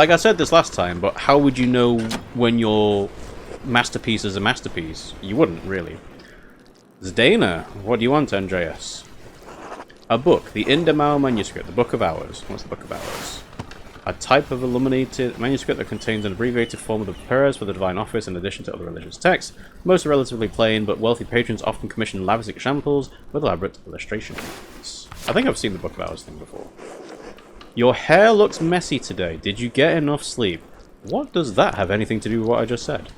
Like I said this last time, but how would you know when your masterpiece is a masterpiece? You wouldn't, really. Zdena, what do you want, Andreas? A book, the Indamau manuscript, the Book of Hours. What's the Book of Hours? A type of illuminated manuscript that contains an abbreviated form of the prayers for the divine office in addition to other religious texts. Most are relatively plain, but wealthy patrons often commission lavish examples with elaborate illustrations. I think I've seen the Book of Hours thing before. Your hair looks messy today. Did you get enough sleep? What does that have anything to do with what I just said?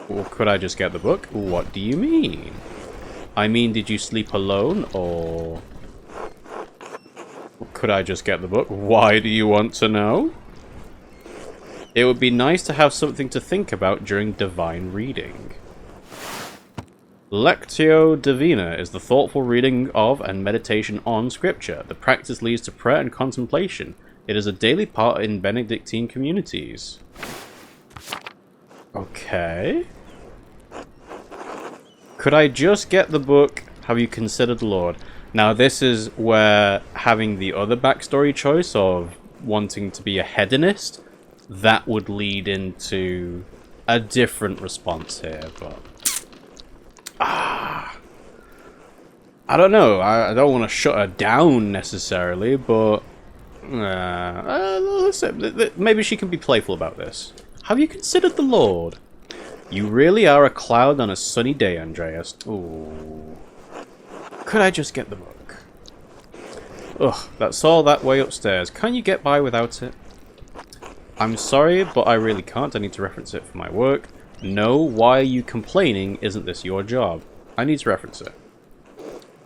Or could I just get the book? What do you mean? I mean, did you sleep alone, or... Could I just get the book? Why do you want to know? It would be nice to have something to think about during divine reading. Lectio Divina is the thoughtful reading of and meditation on scripture. The practice leads to prayer and contemplation. It is a daily part in Benedictine communities. Okay. Could I just get the book? Have you considered the Lord? Now this is where having the other backstory choice of wanting to be a hedonist, that would lead into a different response here, but... I don't know. I don't want to shut her down necessarily, but... maybe she can be playful about this. Have you considered the Lord? You really are a cloud on a sunny day, Andreas. Ooh. Could I just get the book? Ugh, that's all that way upstairs. Can you get by without it? I'm sorry, but I really can't. I need to reference it for my work. No, why are you complaining? Isn't this your job? I need to reference it.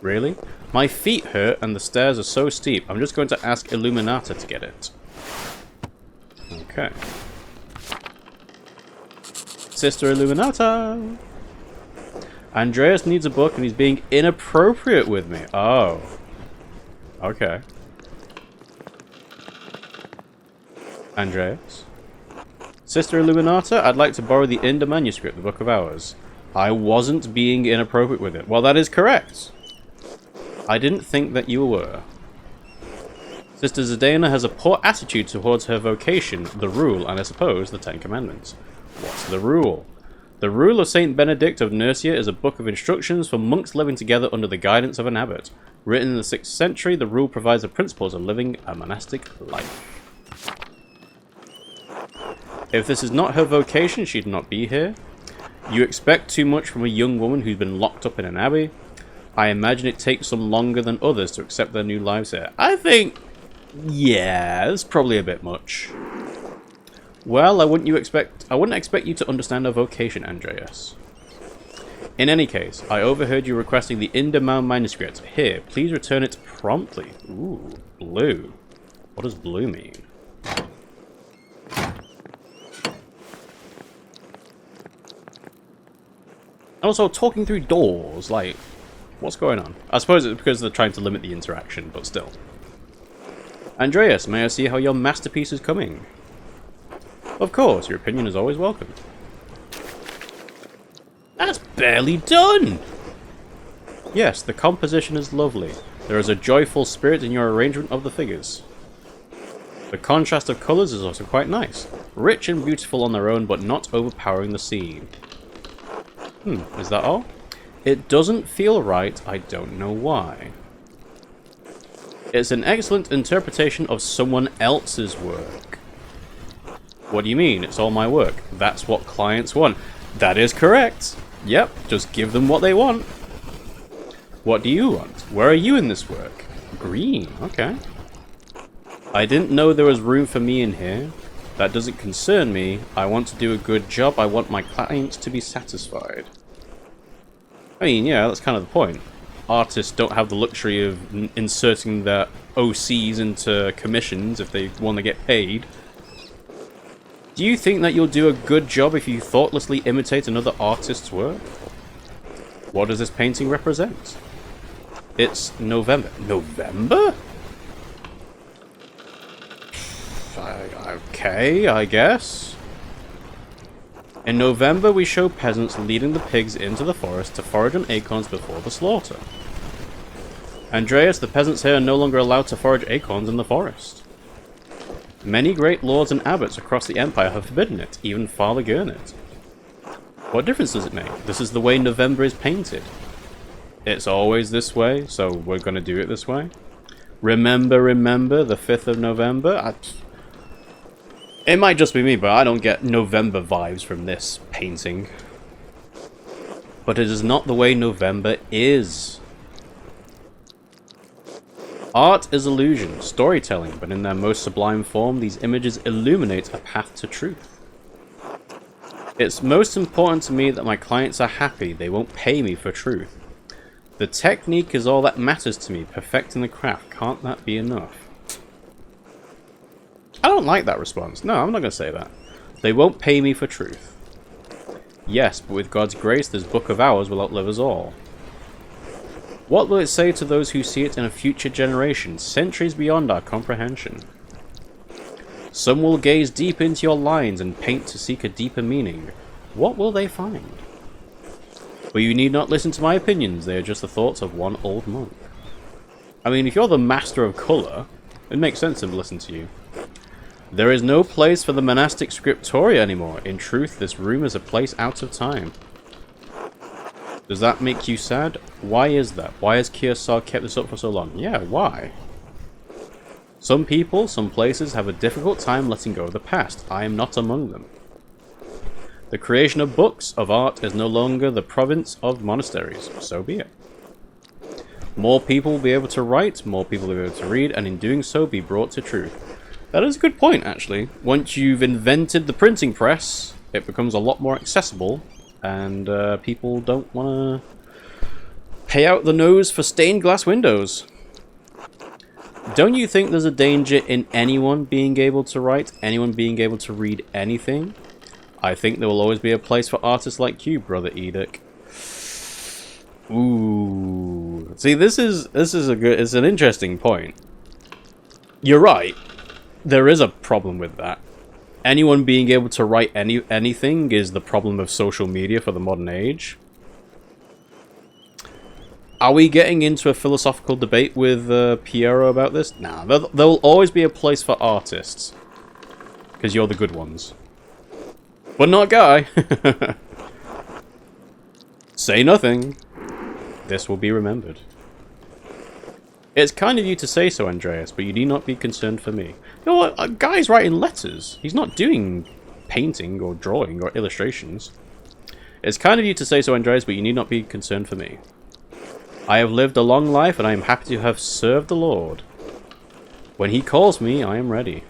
Really? My feet hurt and the stairs are so steep. I'm just going to ask Illuminata to get it. Okay. Sister Illuminata! Andreas needs a book and he's being inappropriate with me. Oh. Okay. Andreas? Sister Illuminata, I'd like to borrow the Inder manuscript, the Book of Hours. I wasn't being inappropriate with it. Well, that is correct. I didn't think that you were. Sister Zdena has a poor attitude towards her vocation, the rule, and I suppose the Ten Commandments. What's the rule? The Rule of Saint Benedict of Nursia is a book of instructions for monks living together under the guidance of an abbot. Written in the 6th century, the rule provides the principles of living a monastic life. If this is not her vocation, she'd not be here. You expect too much from a young woman who's been locked up in an abbey. I imagine it takes some longer than others to accept their new lives here. I think... yeah, it's probably a bit much. Well, I wouldn't expect you to understand her vocation, Andreas. In any case, I overheard you requesting the Indamau manuscript. Here, please return it promptly. Ooh, blue. What does blue mean? Also, talking through doors, like, what's going on? I suppose it's because they're trying to limit the interaction, but still. Andreas, may I see how your masterpiece is coming? Of course, your opinion is always welcome. That's barely done! Yes, the composition is lovely. There is a joyful spirit in your arrangement of the figures. The contrast of colours is also quite nice. Rich and beautiful on their own, but not overpowering the scene. Is that all? It doesn't feel right, I don't know why. It's an excellent interpretation of someone else's work. What do you mean? It's all my work. That's what clients want. That is correct. Yep, just give them what they want. What do you want? Where are you in this work? Green, okay. I didn't know there was room for me in here. That doesn't concern me. I want to do a good job. I want my clients to be satisfied. I mean, yeah, that's kind of the point. Artists don't have the luxury of inserting their OCs into commissions if they want to get paid. Do you think that you'll do a good job if you thoughtlessly imitate another artist's work? What does this painting represent? It's November. November? Okay, I guess. In November, we show peasants leading the pigs into the forest to forage on acorns before the slaughter. Andreas, the peasants here are no longer allowed to forage acorns in the forest. Many great lords and abbots across the empire have forbidden it, even Father Gurnet. What difference does it make? This is the way November is painted. It's always this way, so we're going to do it this way. Remember, the 5th of November? It might just be me, but I don't get November vibes from this painting. But it is not the way November is. Art is illusion, storytelling, but in their most sublime form, these images illuminate a path to truth. It's most important to me that my clients are happy. They won't pay me for truth. The technique is all that matters to me, perfecting the craft. Can't that be enough? I don't like that response. No, I'm not going to say that. They won't pay me for truth. Yes, but with God's grace, this book of ours will outlive us all. What will it say to those who see it in a future generation, centuries beyond our comprehension? Some will gaze deep into your lines and paint to seek a deeper meaning. What will they find? But you need not listen to my opinions, they are just the thoughts of one old monk. I mean, if you're the master of colour, it makes sense to listen to you. There is no place for the monastic scriptoria anymore. In truth, this room is a place out of time. Does that make you sad? Why is that? Why has Kiersau kept this up for so long? Yeah, why? Some people, some places have a difficult time letting go of the past. I am not among them. The creation of books, of art, is no longer the province of monasteries. So be it. More people will be able to write, more people will be able to read, and in doing so be brought to truth. That is a good point, actually. Once you've invented the printing press, it becomes a lot more accessible, and people don't want to pay out the nose for stained glass windows. Don't you think there's a danger in anyone being able to write, anyone being able to read anything? I think there will always be a place for artists like you, Brother Edic. Ooh. See, this is it's an interesting point. You're right. There is a problem with that. Anyone being able to write anything is the problem of social media for the modern age. Are we getting into a philosophical debate with Piero about this? Nah, there will always be a place for artists. Because you're the good ones. But not Guy. Say nothing. This will be remembered. It's kind of you to say so, Andreas, but you need not be concerned for me. You know what? A guy's writing letters. He's not doing painting or drawing or illustrations. It's kind of you to say so, Andreas, but you need not be concerned for me. I have lived a long life, and I am happy to have served the Lord. When he calls me, I am ready.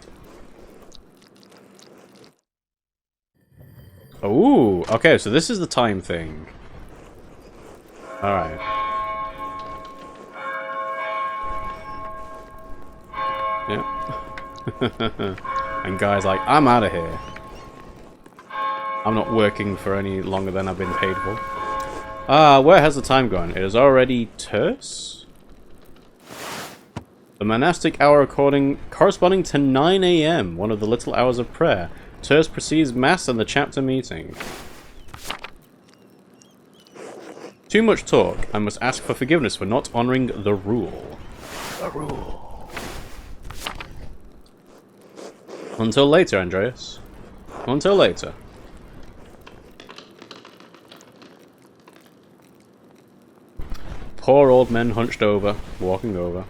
Ooh, okay, so this is the time thing. Alright. Yeah. And Guy's like, I'm out of here. I'm not working for any longer than I've been paid for. Where has the time gone? It is already terse? The monastic hour corresponding to 9 AM, one of the little hours of prayer. Terse precedes Mass and the chapter meeting. Too much talk. I must ask for forgiveness for not honoring the rule. The rule. Until later, Andreas. Until later. Poor old men hunched over, walking over.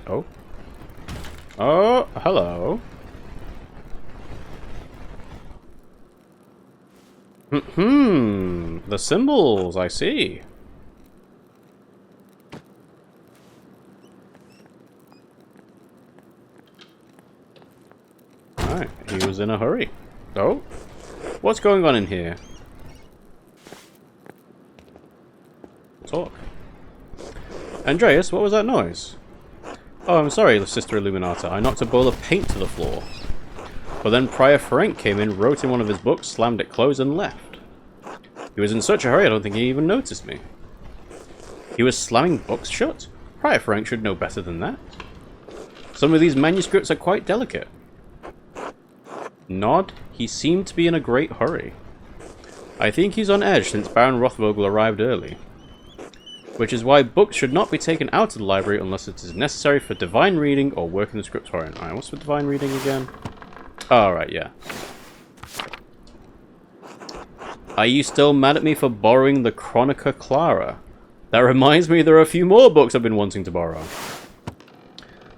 Oh. Oh, hello. The symbols, I see. Alright, he was in a hurry. Oh, what's going on in here? Talk. Andreas, what was that noise? Oh, I'm sorry, Sister Illuminata. I knocked a bowl of paint to the floor. But then Prior Ferenc came in, wrote in one of his books, slammed it closed, and left. He was in such a hurry, I don't think he even noticed me. He was slamming books shut? Prior Ferenc should know better than that. Some of these manuscripts are quite delicate. Nod, he seemed to be in a great hurry. I think he's on edge since Baron Rothvogel arrived early. which is why books should not be taken out of the library unless it is necessary for divine reading or work in the scriptorium. Alright, what's for divine reading again? Alright, yeah. Are you still mad at me for borrowing the Chronica Clara? That reminds me there are a few more books I've been wanting to borrow.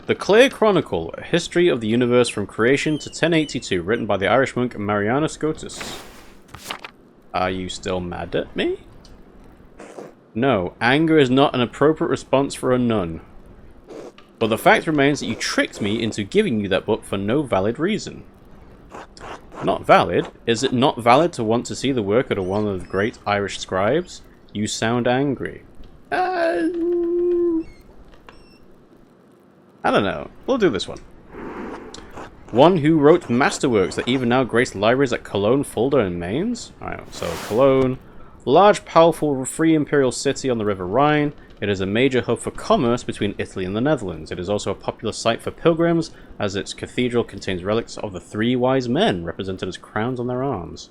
The Clear Chronicle, a history of the universe from creation to 1082, written by the Irish monk Marianus Scotus. Are you still mad at me? No, anger is not an appropriate response for a nun. But the fact remains that you tricked me into giving you that book for no valid reason. Not valid? Is it not valid to want to see the work of one of the great Irish scribes? You sound angry. I don't know. We'll do this one. One who wrote masterworks that even now grace libraries at Cologne, Fulda, and Mainz. Alright, so Cologne. Large, powerful, free imperial city on the River Rhine. It is a major hub for commerce between Italy and the Netherlands. It is also a popular site for pilgrims, as its cathedral contains relics of the three wise men, represented as crowns on their arms.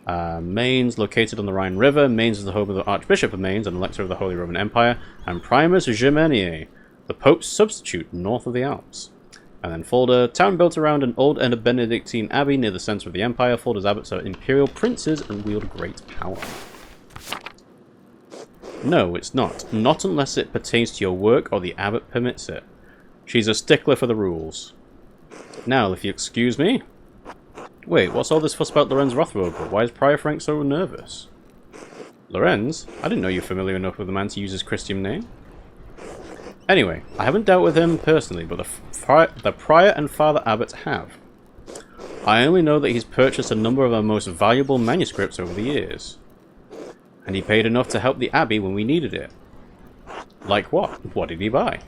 Mainz, located on the Rhine River. Mainz is the home of the Archbishop of Mainz and Elector of the Holy Roman Empire, and Primus Germaniae, the Pope's substitute north of the Alps. And then Fulda, town built around an old and a Benedictine Abbey near the centre of the empire. Fulda's abbots are imperial princes and wield great power. No, it's not. Not unless it pertains to your work or the abbot permits it. She's a stickler for the rules. Now, if you excuse me... Wait, what's all this fuss about Lorenz Rothrober? Why is Prior Frank so nervous? Lorenz? I didn't know you were familiar enough with the man to use his Christian name. Anyway, I haven't dealt with him personally, but the Prior and Father Abbot have. I only know that he's purchased a number of our most valuable manuscripts over the years. And he paid enough to help the Abbey when we needed it. Like what? What did he buy?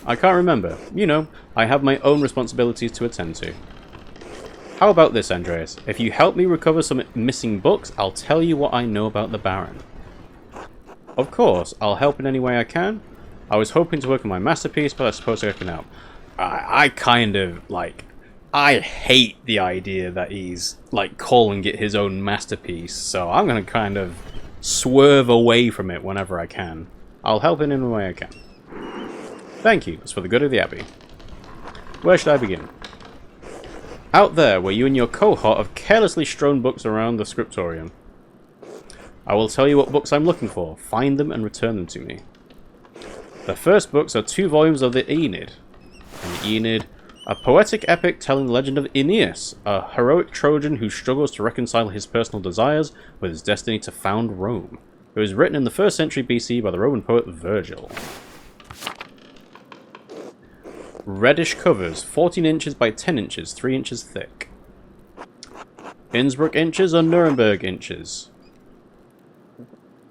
I can't remember. You know, I have my own responsibilities to attend to. How about this, Andreas? If you help me recover some missing books, I'll tell you what I know about the Baron. Of course, I'll help in any way I can. I was hoping to work on my masterpiece, but I suppose I can help. I kind of, like... I hate the idea that he's, like, calling it his own masterpiece, so I'm going to kind of swerve away from it whenever I can. I'll help in any way I can. Thank you. It's for the good of the Abbey. Where should I begin? Out there, where you and your cohort have carelessly strewn books around the scriptorium. I will tell you what books I'm looking for. Find them and return them to me. The first books are 2 volumes of the Aeneid. And the Aeneid, a poetic epic telling the legend of Aeneas, a heroic Trojan who struggles to reconcile his personal desires with his destiny to found Rome. It was written in the 1st century BC by the Roman poet Virgil. Reddish covers, 14 inches by 10 inches, 3 inches thick. Innsbruck inches or Nuremberg inches?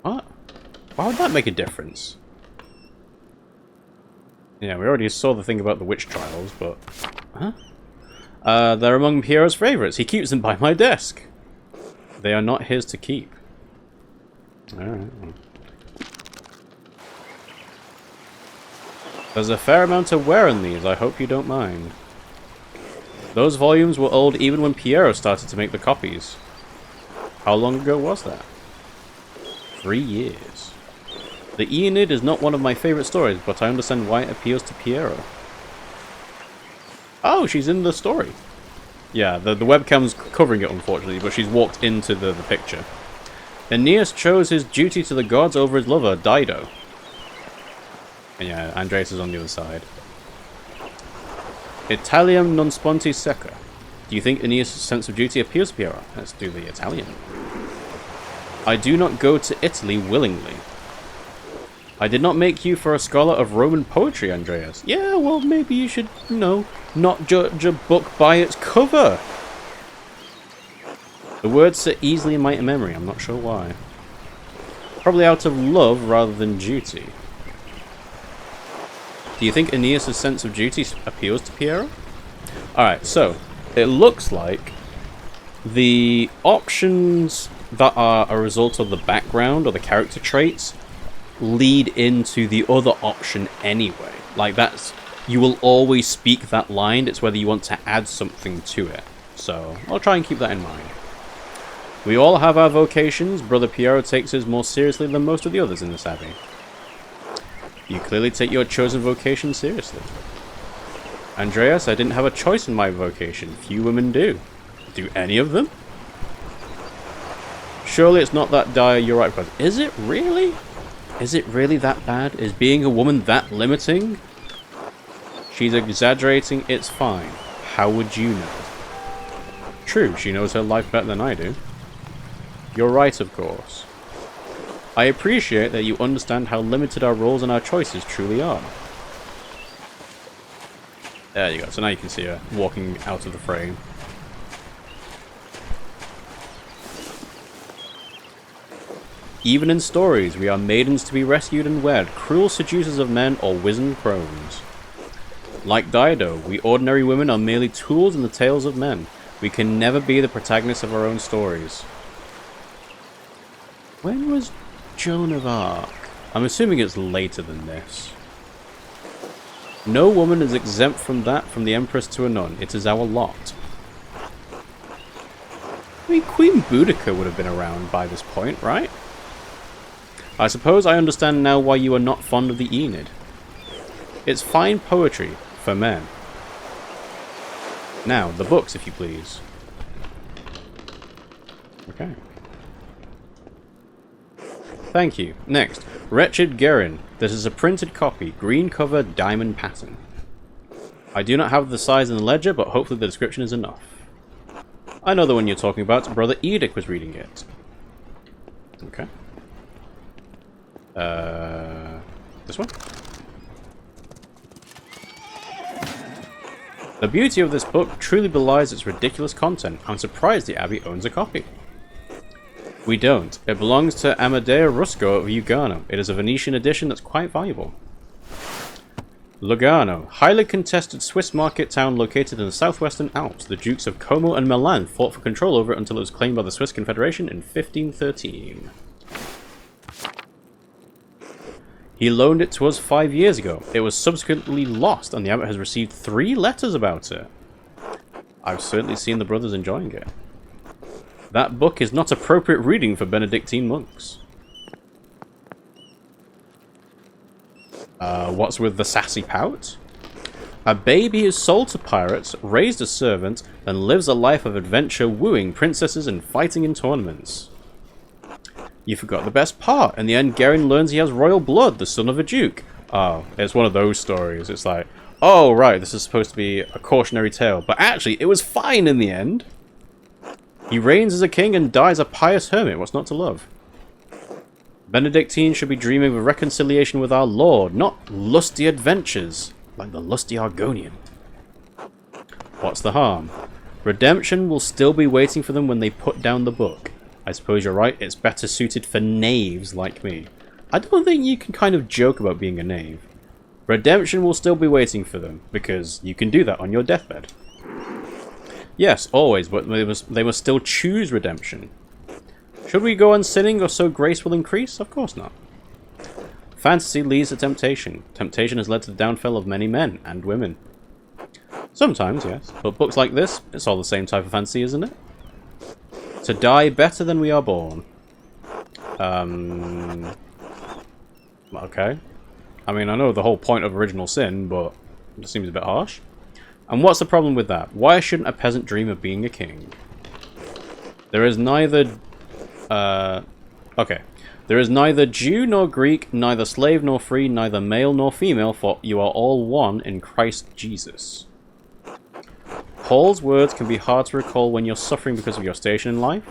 What? Why would that make a difference? Yeah, we already saw the thing about the witch trials, but... Huh? They're among Piero's favourites. He keeps them by my desk. They are not his to keep. Alright. There's a fair amount of wear on these, I hope you don't mind. Those volumes were old even when Piero started to make the copies. How long ago was that? 3 years. The Aeneid is not one of my favourite stories, but I understand why it appeals to Piero. Oh, she's in the story. Yeah, the webcam's covering it, unfortunately, but she's walked into the picture. Aeneas chose his duty to the gods over his lover, Dido. And yeah, Andreas is on the other side. Italiam non sponti secca. Do you think Aeneas' sense of duty appeals to Piero? Let's do the Italian. I do not go to Italy willingly. I did not make you for a scholar of Roman poetry, Andreas. Yeah, well, maybe you should, you know, not judge a book by its cover. The words sit easily in my memory, I'm not sure why. Probably out of love rather than duty. Do you think Aeneas' sense of duty appeals to Piero? Alright, so, it looks like the options that are a result of the background or the character traits lead into the other option anyway. Like, that's... you will always speak that line, it's whether you want to add something to it. So, I'll try and keep that in mind. We all have our vocations. Brother Piero takes his more seriously than most of the others in this abbey. You clearly take your chosen vocation seriously. Andreas, I didn't have a choice in my vocation. Few women do. Do any of them? Surely it's not that dire, you're right, but is it really? Is it really that bad? Is being a woman that limiting? She's exaggerating, it's fine. How would you know? True, she knows her life better than I do. You're right, of course. I appreciate that you understand how limited our roles and our choices truly are. There you go, so now you can see her walking out of the frame. Even in stories, we are maidens to be rescued and wed, cruel seducers of men or wizened crones. Like Dido, we ordinary women are merely tools in the tales of men. We can never be the protagonists of our own stories. When was Joan of Arc? I'm assuming it's later than this. No woman is exempt from that, from the Empress to a nun. It is our lot. I mean, Queen Boudica would have been around by this point, right? I suppose I understand now why you are not fond of the Aeneid. It's fine poetry, for men. Now, the books, if you please. Okay. Thank you. Next, Wretched Gerin. This is a printed copy, green cover, diamond pattern. I do not have the size in the ledger, but hopefully the description is enough. I know the one you're talking about. Brother Edic was reading it. Okay. This one? The beauty of this book truly belies its ridiculous content. I'm surprised the Abbey owns a copy. We don't. It belongs to Amadeo Rusco of Lugano. It is a Venetian edition that's quite valuable. Lugano, highly contested Swiss market town located in the southwestern Alps. The Dukes of Como and Milan fought for control over it until it was claimed by the Swiss Confederation in 1513. He loaned it to us 5 years ago. It was subsequently lost, and the abbot has received 3 letters about it. I've certainly seen the brothers enjoying it. That book is not appropriate reading for Benedictine monks. What's with the sassy pout? A baby is sold to pirates, raised as servant, and lives a life of adventure wooing princesses and fighting in tournaments. You forgot the best part. In the end, Gerin learns he has royal blood, the son of a duke. Oh, it's one of those stories. It's like, oh, right, this is supposed to be a cautionary tale. But actually, it was fine in the end. He reigns as a king and dies a pious hermit. What's not to love? Benedictine should be dreaming of a reconciliation with our Lord, not lusty adventures, like the lusty Argonian. What's the harm? Redemption will still be waiting for them when they put down the book. I suppose you're right, it's better suited for knaves like me. I don't think you can kind of joke about being a knave. Redemption will still be waiting for them, because you can do that on your deathbed. Yes, always, but they must still choose redemption. Should we go on sinning or so grace will increase? Of course not. Fantasy leads to temptation. Temptation has led to the downfall of many men and women. Sometimes, yes, but books like this, it's all the same type of fantasy, isn't it? To die better than we are born. Okay. I mean, I know the whole point of original sin, but it seems a bit harsh. And what's the problem with that? Why shouldn't a peasant dream of being a king? There is neither... okay. There is neither Jew nor Greek, neither slave nor free, neither male nor female, for you are all one in Christ Jesus. Paul's words can be hard to recall when you're suffering because of your station in life.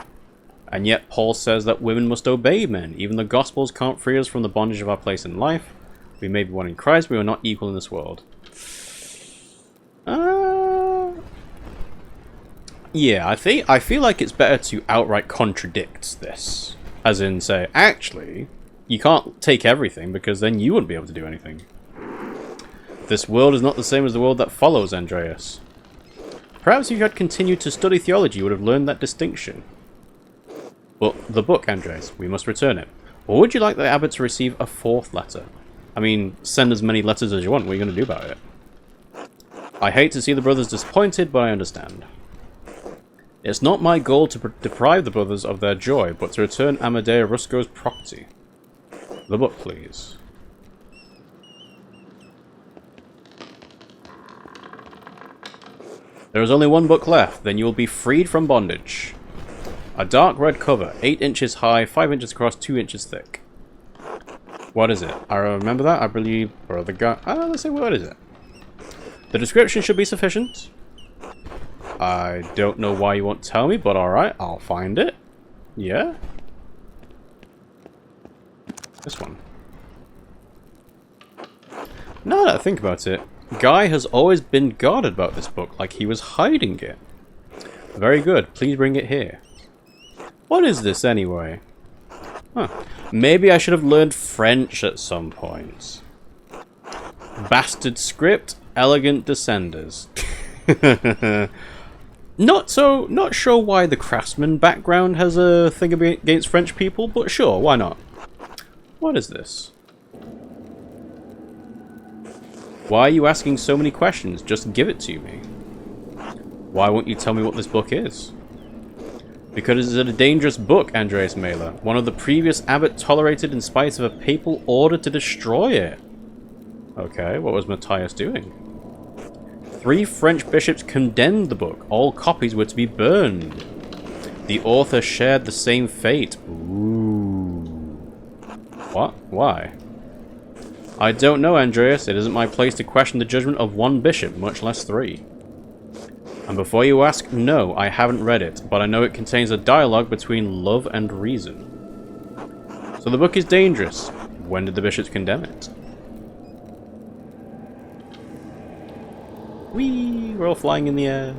And yet Paul says that women must obey men. Even the Gospels can't free us from the bondage of our place in life. We may be one in Christ, but we are not equal in this world. Yeah, I feel like it's better to outright contradict this. As in, say, actually, you can't take everything, because then you wouldn't be able to do anything. This world is not the same as the world that follows, Andreas. Perhaps if you had continued to study theology, you would have learned that distinction. Well, the book, Andreas, we must return it. Or would you like the abbot to receive a 4th letter? I mean, send as many letters as you want. What are you going to do about it? I hate to see the brothers disappointed, but I understand. It's not my goal to deprive the brothers of their joy, but to return Amadea Rusco's property. The book, please. There is only one book left, then you will be freed from bondage. A dark red cover, 8 inches high, 5 inches across, 2 inches thick. What is it? I remember that, I believe, or the guy... let's see, what is it? The description should be sufficient. I don't know why you won't tell me, but alright, I'll find it. Yeah? This one. Now that I think about it, Guy has always been guarded about this book, like he was hiding it. Very good, please bring it here. What is this anyway? Huh. Maybe I should have learned French at some point. Bastard script, elegant descenders. Not sure why the craftsman background has a thing against French people, but sure, why not? What is this? Why are you asking so many questions? Just give it to me. Why won't you tell me what this book is? Because it's a dangerous book, Andreas Maler. One of the previous abbot tolerated in spite of a papal order to destroy it. Okay, what was Matthias doing? 3 French bishops condemned the book. All copies were to be burned. The author shared the same fate. Ooh. What? Why? I don't know, Andreas. It isn't my place to question the judgment of one bishop, much less 3. And before you ask, no, I haven't read it, but I know it contains a dialogue between love and reason. So the book is dangerous. When did the bishops condemn it? Whee! We're all flying in the air.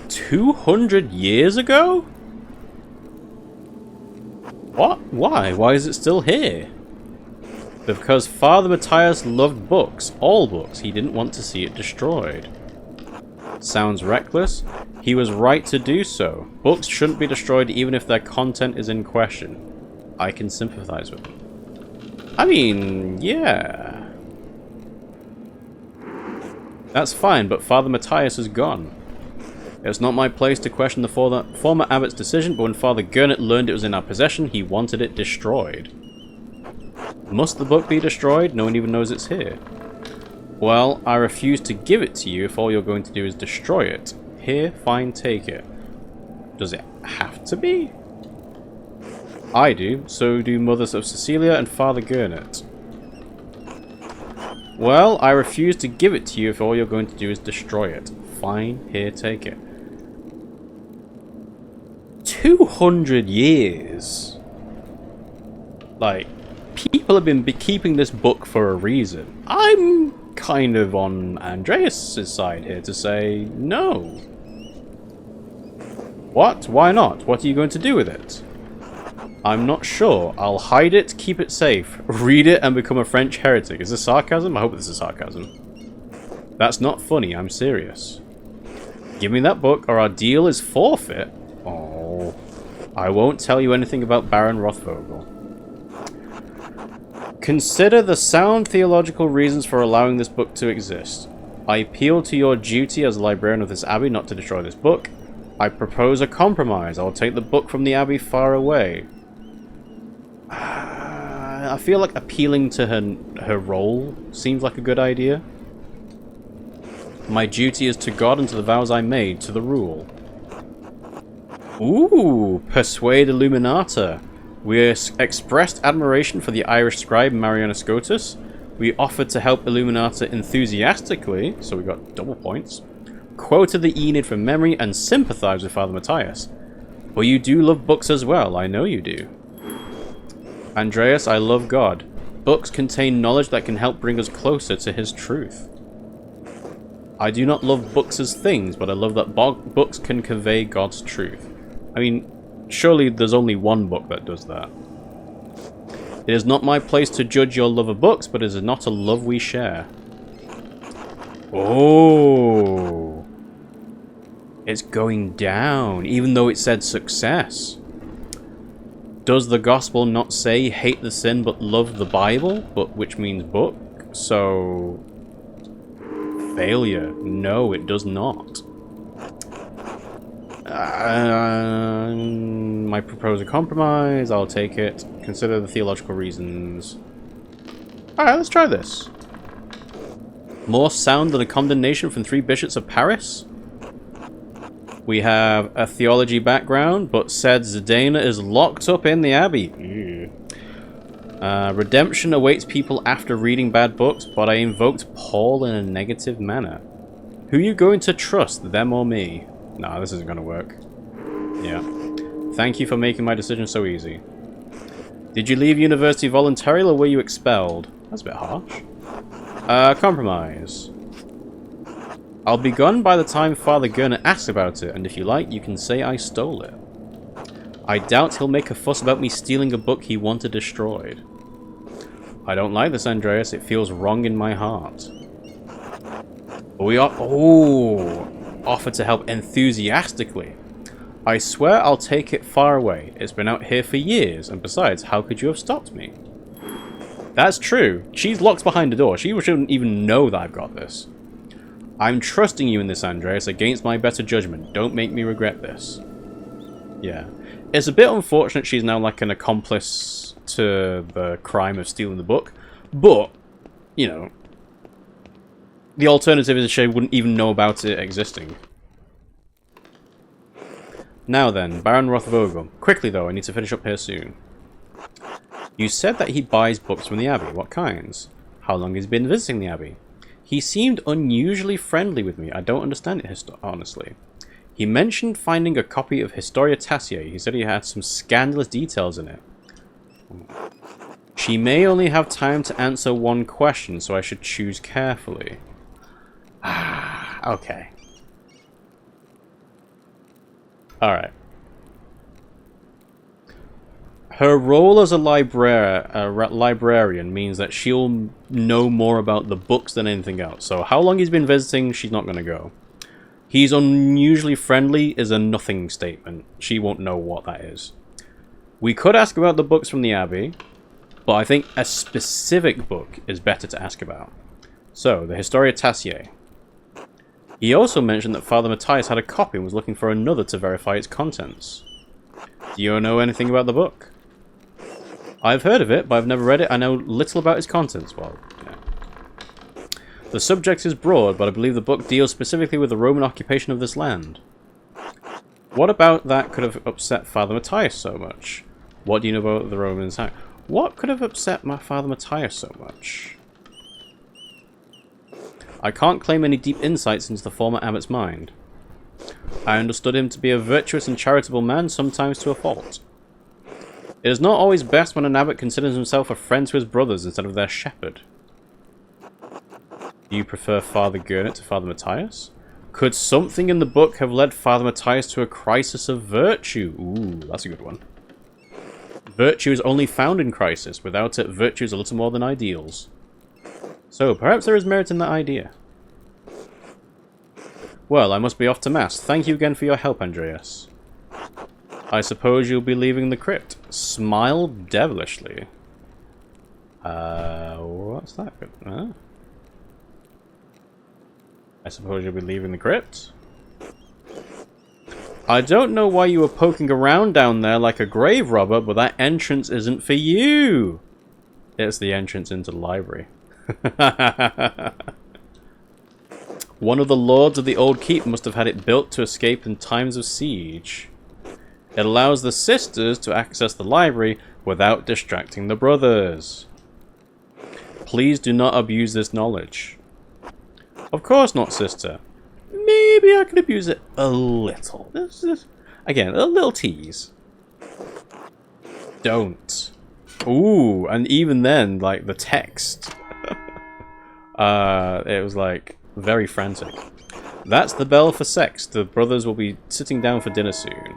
200 years ago? What? Why? Why is it still here? Because Father Matthias loved books. All books. He didn't want to see it destroyed. Sounds reckless. He was right to do so. Books shouldn't be destroyed even if their content is in question. I can sympathize with him. I mean, yeah. That's fine, but Father Matthias is gone. It's not my place to question the former abbot's decision, but when Father Gurnet learned it was in our possession, he wanted it destroyed. Must the book be destroyed? No one even knows it's here. Well, I refuse to give it to you if all you're going to do is destroy it. Here, fine, take it. Does it have to be? I do, so do Mothers of Cecilia and Father Gurnet. Well, I refuse to give it to you if all you're going to do is destroy it. Fine, here, take it. 200 years! Like, people have been keeping this book for a reason. I'm kind of on Andreas' side here to say no. What? Why not? What are you going to do with it? I'm not sure. I'll hide it, keep it safe, read it, and become a French heretic. Is this sarcasm? I hope this is sarcasm. That's not funny, I'm serious. Give me that book, or our deal is forfeit. Oh. I won't tell you anything about Baron Rothvogel. Consider the sound theological reasons for allowing this book to exist. I appeal to your duty as librarian of this abbey not to destroy this book. I propose a compromise. I'll take the book from the abbey far away. I feel like appealing to her role seems like a good idea. My duty is to God and to the vows I made, to the rule. Ooh, persuade Illuminata. We expressed admiration for the Irish scribe Mariana Scotus. We offered to help Illuminata enthusiastically, so we got double points. Quoted the Aeneid from memory and sympathized with Father Matthias. But you do love books as well, I know you do. Andreas, I love God. Books contain knowledge that can help bring us closer to his truth. I do not love books as things, but I love that books can convey God's truth. I mean, surely there's only one book that does that. It is not my place to judge your love of books, but it is not a love we share. Oh. It's going down, even though it said success. Does the gospel not say hate the sin but love the Bible, but which means book? So Failure. No, it does not. My proposed compromise. I'll take it. Consider the theological reasons. Alright, let's try this. More sound than a condemnation from 3 bishops of Paris? We have a theology background, but said Zidane is locked up in the Abbey. Redemption awaits people after reading bad books, but I invoked Paul in a negative manner. Who are you going to trust, them or me? Nah, this isn't going to work. Yeah. Thank you for making my decision so easy. Did you leave university voluntarily or were you expelled? That's a bit harsh. Compromise. I'll be gone by the time Father Gurner asks about it, and if you like, you can say I stole it. I doubt he'll make a fuss about me stealing a book he wanted destroyed. I don't like this, Andreas. It feels wrong in my heart. We are... Oh! Offered to help enthusiastically. I swear I'll take it far away. It's been out here for years, and besides, how could you have stopped me? That's true. She's locked behind the door. She shouldn't even know that I've got this. I'm trusting you in this, Andreas, against my better judgment. Don't make me regret this. Yeah. It's a bit unfortunate she's now like an accomplice to the crime of stealing the book, but, you know, the alternative is she wouldn't even know about it existing. Now then, Baron Rothvogel. Quickly though, I need to finish up here soon. You said that he buys books from the Abbey. What kinds? How long has he been visiting the Abbey? He seemed unusually friendly with me. I don't understand it, honestly. He mentioned finding a copy of Historia Tassiae. He said he had some scandalous details in it. She may only have time to answer one question, so I should choose carefully. Ah, okay. Alright. Her role as a librarian means that she'll know more about the books than anything else. So how long he's been visiting, she's not going to go. He's unusually friendly is a nothing statement. She won't know what that is. We could ask about the books from the Abbey, but I think a specific book is better to ask about. So, the Historia Tassiae. He also mentioned that Father Matthias had a copy and was looking for another to verify its contents. Do you know anything about the book? I've heard of it, but I've never read it. I know little about its contents. Well, yeah. The subject is broad, but I believe the book deals specifically with the Roman occupation of this land. What about that could have upset Father Matthias so much? What do you know about the Romans? What could have upset my Father Matthias so much? I can't claim any deep insights into the former abbot's mind. I understood him to be a virtuous and charitable man, sometimes to a fault. It is not always best when an abbot considers himself a friend to his brothers instead of their shepherd. Do you prefer Father Gurnet to Father Matthias? Could something in the book have led Father Matthias to a crisis of virtue? Ooh, that's a good one. Virtue is only found in crisis. Without it, virtue is a little more than ideals. So, perhaps there is merit in that idea. Well, I must be off to Mass. Thank you again for your help, Andreas. I suppose you'll be leaving the crypt. Smile devilishly. What's that? Huh? I suppose you'll be leaving the crypt? I don't know why you were poking around down there like a grave robber, but that entrance isn't for you. It's the entrance into the library. One of the lords of the old keep must have had it built to escape in times of siege. It allows the sisters to access the library without distracting the brothers. Please do not abuse this knowledge. Of course not, sister. Maybe I could abuse it a little. Again, a little tease. Don't. Ooh, and even then, like, the text. It was, like, very frantic. That's the bell for sex. The brothers will be sitting down for dinner soon.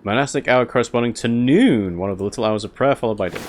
Monastic hour corresponding to noon. One of the little hours of prayer followed by dinner.